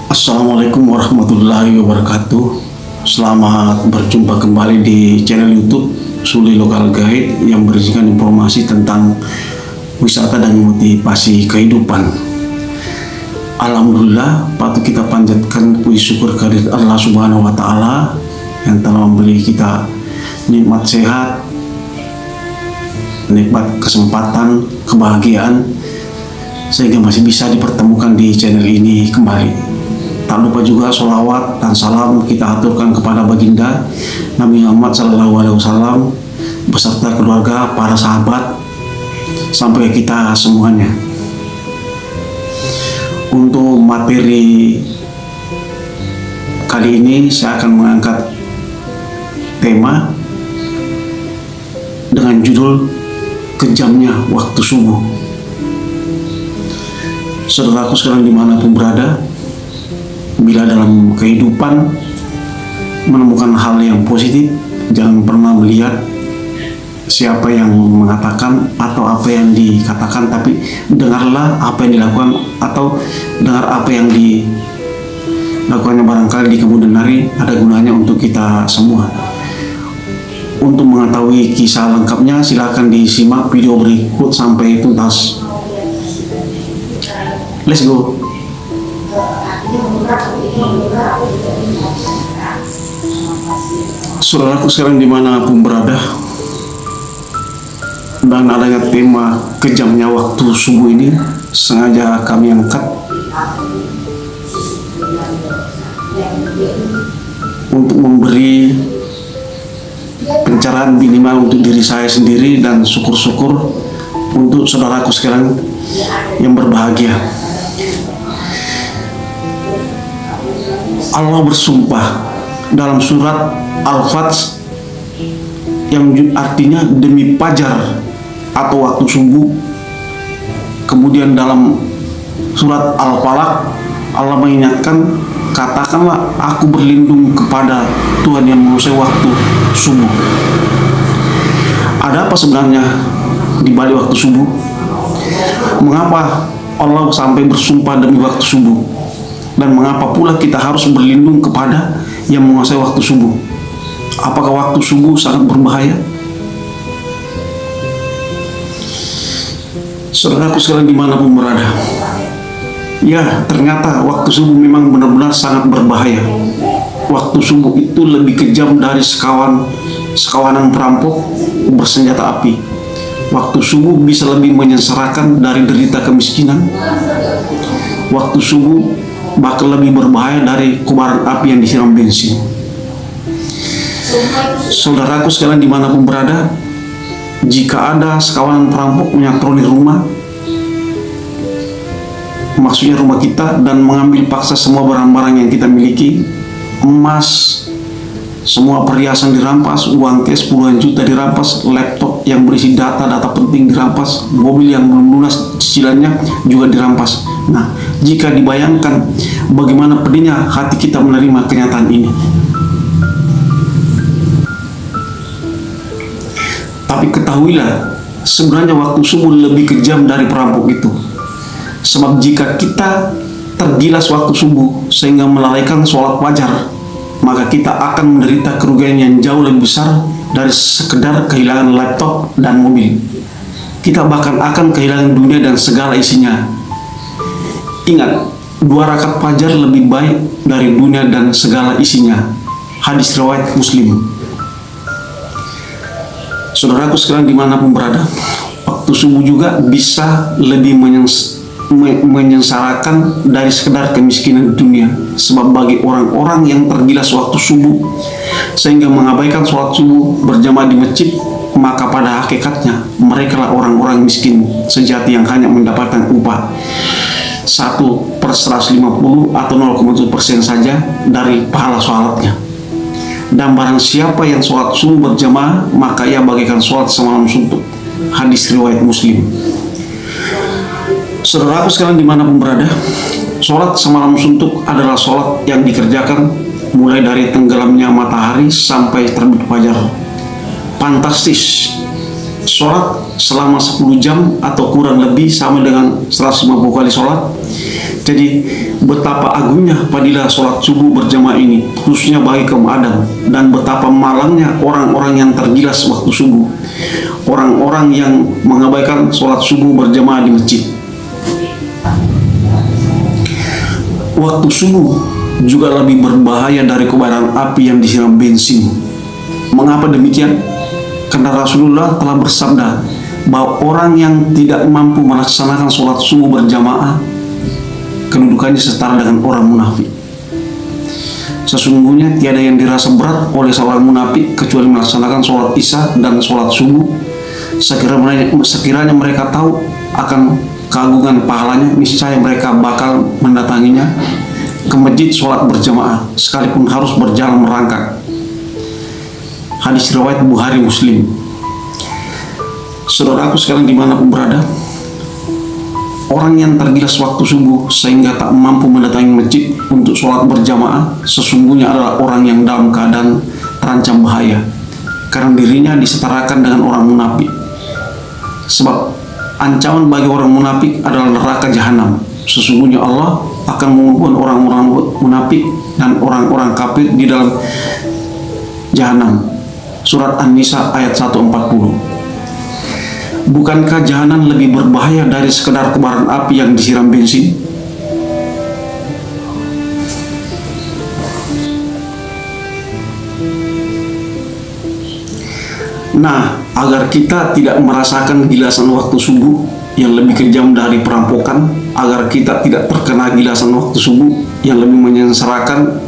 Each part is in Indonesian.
Assalamualaikum warahmatullahi wabarakatuh. Selamat berjumpa kembali di channel YouTube Suli Local Guide yang berisikan informasi tentang wisata dan motivasi kehidupan. Alhamdulillah, patut kita panjatkan puji syukur kehadirat Allah Subhanahu wa taala yang telah memberi kita nikmat sehat, nikmat kesempatan, kebahagiaan sehingga masih bisa dipertemukan di channel ini kembali. Tak lupa juga sholawat dan salam kita aturkan kepada baginda Nabi Muhammad SAW beserta keluarga, para sahabat, sampai kita semuanya. Untuk materi kali ini saya akan mengangkat tema dengan judul kejamnya waktu subuh. Saudaraku sekalian dimanapun berada, bila dalam kehidupan menemukan hal yang positif, jangan pernah melihat siapa yang mengatakan atau apa yang dikatakan, tapi dengarlah apa yang dilakukan atau dengar apa yang dilakukannya. Barangkali di kemudian hari ada gunanya untuk kita semua. Untuk mengetahui kisah lengkapnya, silakan disimak video berikut sampai tuntas. Let's go. Saudaraku sekarang dimanapun berada, dan adanya tema kejamnya waktu subuh ini sengaja kami angkat untuk memberi pencerahan minimal untuk diri saya sendiri dan syukur-syukur untuk saudaraku sekarang yang berbahagia. Allah bersumpah dalam surat Al-Fajr yang artinya demi fajar atau waktu subuh. Kemudian dalam surat Al-Falaq Allah mengingatkan, katakanlah aku berlindung kepada Tuhan yang menguasai waktu subuh. Ada apa sebenarnya di balik waktu subuh? Mengapa Allah sampai bersumpah demi waktu subuh? Dan mengapa pula kita harus berlindung kepada yang menguasai waktu subuh? Apakah waktu subuh sangat berbahaya? Saudaraku sekalian dimanapun berada, ya, ternyata waktu subuh memang benar-benar sangat berbahaya. Waktu subuh itu lebih kejam dari sekawanan perampok bersenjata api. Waktu subuh bisa lebih menyengsarakan dari derita kemiskinan. Waktu subuh bahkan lebih berbahaya dari kobaran api yang disiram bensin. Saudaraku sekalian dimanapun berada, jika ada sekawanan perampok menyatroni rumah, maksudnya rumah kita, dan mengambil paksa semua barang-barang yang kita miliki, emas, semua perhiasan dirampas, uang cash puluhan juta dirampas, laptop yang berisi data-data penting dirampas, mobil yang belum lunas cicilannya juga dirampas. Nah, jika dibayangkan bagaimana pedihnya hati kita menerima kenyataan ini. Tapi ketahuilah, sebenarnya waktu subuh lebih kejam dari perampok itu. Sebab jika kita tergilas waktu subuh sehingga melalaikan sholat fajar, maka kita akan menderita kerugian yang jauh lebih besar dari sekedar kehilangan laptop dan mobil. Kita bahkan akan kehilangan dunia dan segala isinya. Ingat, 2 rakaat fajar lebih baik dari dunia dan segala isinya. Hadis riwayat Muslim. Saudaraku sekalian dimanapun berada, waktu subuh juga bisa lebih menyengsarakan dari sekedar kemiskinan dunia. Sebab bagi orang-orang yang tergilas waktu subuh sehingga mengabaikan sholat subuh berjamaah di masjid, maka pada hakikatnya mereka lah orang-orang miskin sejati yang hanya mendapatkan upah 1/150 atau 0,7% saja dari pahala sholatnya. Dan barang siapa yang sholat subuh berjamaah, maka ia bagaikan sholat semalam suntuk. Hadis riwayat Muslim. Saudaraku sekalian dimanapun berada, sholat semalam suntuk adalah sholat yang dikerjakan mulai dari tenggelamnya matahari sampai terbit fajar. Fantastis. Sholat selama 10 jam atau kurang lebih sama dengan 150 kali sholat Jadi betapa agungnya fadilah sholat subuh berjamaah ini, khususnya bagi kaum Adam, dan betapa malangnya orang-orang yang tergilas waktu subuh, orang-orang yang mengabaikan sholat subuh berjamaah di masjid. Waktu subuh juga lebih berbahaya dari kobaran api yang disiram bensin. Mengapa demikian? Karena Rasulullah telah bersabda bahwa orang yang tidak mampu melaksanakan sholat subuh berjamaah, kedudukannya setara dengan orang munafik. Sesungguhnya tiada yang dirasa berat oleh seorang munafik kecuali melaksanakan sholat isya dan sholat subuh. Sekiranya mereka tahu akan keagungan pahalanya, niscaya mereka bakal mendatanginya ke masjid sholat berjamaah, sekalipun harus berjalan merangkak. Hadis riwayat Bukhari Muslim. Saudaraku sekalian dimanapun berada, orang yang tergilas waktu subuh sehingga tak mampu mendatangi masjid untuk sholat berjamaah, sesungguhnya adalah orang yang dalam keadaan terancam bahaya, karena dirinya disetarakan dengan orang munafik. Sebab ancaman bagi orang munafik adalah neraka jahanam. Sesungguhnya Allah akan mengumpulkan orang-orang munafik dan orang-orang kafir di dalam jahanam. Surat An-Nisa ayat 140. Bukankah jahanam lebih berbahaya dari sekedar kobaran api yang disiram bensin? Nah, agar kita tidak merasakan gilasan waktu subuh yang lebih kejam dari perampokan, agar kita tidak terkena gilasan waktu subuh yang lebih menyengsarakan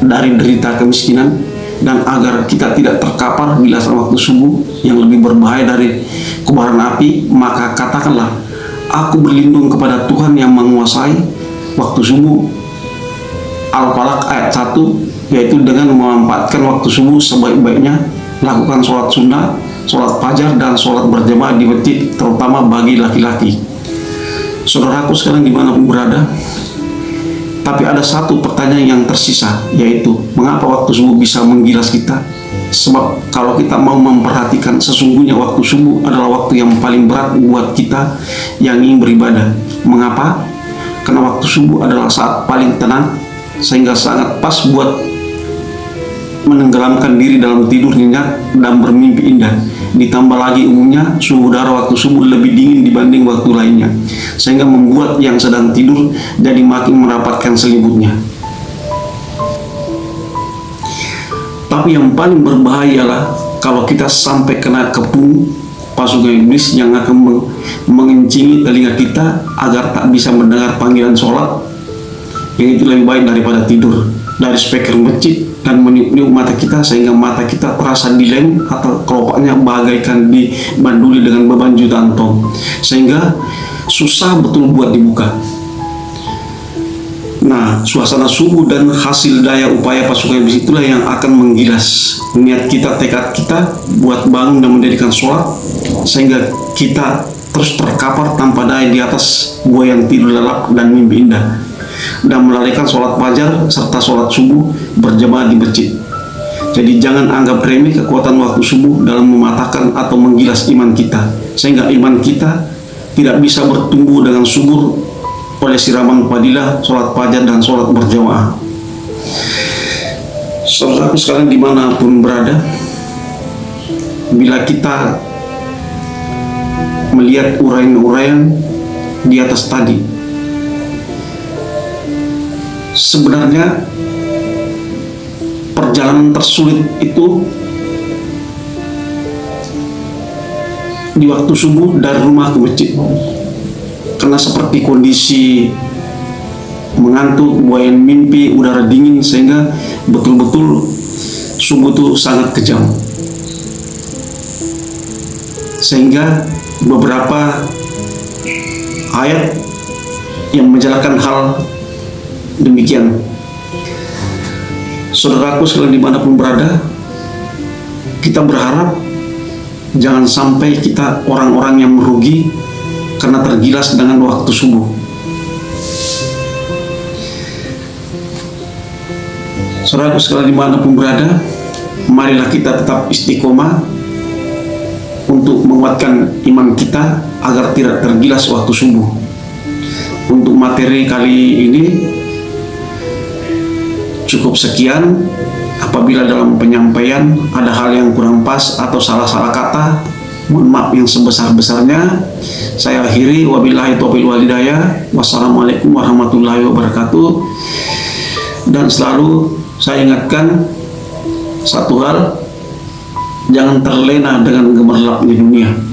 dari derita kemiskinan, dan agar kita tidak terkapar gilasan waktu subuh yang lebih berbahaya dari kobaran api, maka katakanlah, aku berlindung kepada Tuhan yang menguasai waktu subuh. Al-Falaq ayat 1, yaitu dengan memanfaatkan waktu subuh sebaik-baiknya, lakukan sholat sunnah, sholat fajar, dan sholat berjamaah di masjid, terutama bagi laki-laki. Saudaraku sekalian dimanapun berada, tapi ada satu pertanyaan yang tersisa, yaitu mengapa waktu subuh bisa menggilas kita? Sebab kalau kita mau memperhatikan, sesungguhnya waktu subuh adalah waktu yang paling berat buat kita yang ingin beribadah. Mengapa? Karena waktu subuh adalah saat paling tenang, sehingga sangat pas buat menenggelamkan diri dalam tidur nyenyak dan bermimpi indah. Ditambah lagi umumnya suhu udara waktu subuh lebih dingin dibanding waktu lainnya, sehingga membuat yang sedang tidur jadi makin merapatkan selimutnya. Tapi yang paling berbahaya kalau kita sampai kena kepung pasukan iblis yang akan mengencingi telinga kita agar tak bisa mendengar panggilan sholat, yang itu lebih baik daripada tidur dari speaker masjid dan meniup mata kita, sehingga mata kita terasa dilem atau kelopaknya bagaikan dibanduli dengan beban jutaan ton, sehingga susah betul buat dibuka. Nah, suasana subuh dan hasil daya upaya pasukan iblis itulah yang akan menggilas niat kita, tekad kita buat bangun dan mendirikan sholat, sehingga kita terus terkapar tanpa daya di atas buaya yang tidur lelap dan mimpi indah, dan melalaikan sholat fajar serta sholat subuh berjamaah di masjid. Jadi jangan anggap remeh kekuatan waktu subuh dalam mematahkan atau menggilas iman kita, sehingga iman kita tidak bisa bertumbuh dengan subur oleh siraman fadilah sholat fajar dan sholat berjamaah. Saudaraku sekalian dimanapun berada, bila kita melihat uraian-uraian di atas tadi, sebenarnya perjalanan tersulit itu di waktu subuh dari rumah ke masjid, karena seperti kondisi mengantuk, buayan mimpi, udara dingin, sehingga betul-betul subuh itu sangat kejam. Sehingga beberapa ayat yang menjelaskan hal demikian. Saudaraku sekalian dimanapun berada, kita berharap jangan sampai kita orang-orang yang merugi karena tergilas dengan waktu subuh. Saudaraku sekalian dimanapun berada, marilah kita tetap istiqomah untuk menguatkan iman kita agar tidak tergilas waktu subuh. Untuk materi kali ini cukup sekian. Apabila dalam penyampaian ada hal yang kurang pas atau salah-salah kata, mohon maaf yang sebesar-besarnya. Saya akhiri, wabillahi taufiq wal hidayah. Wassalamualaikum warahmatullahi wabarakatuh. Dan selalu saya ingatkan satu hal, jangan terlena dengan gemerlapnya dunia.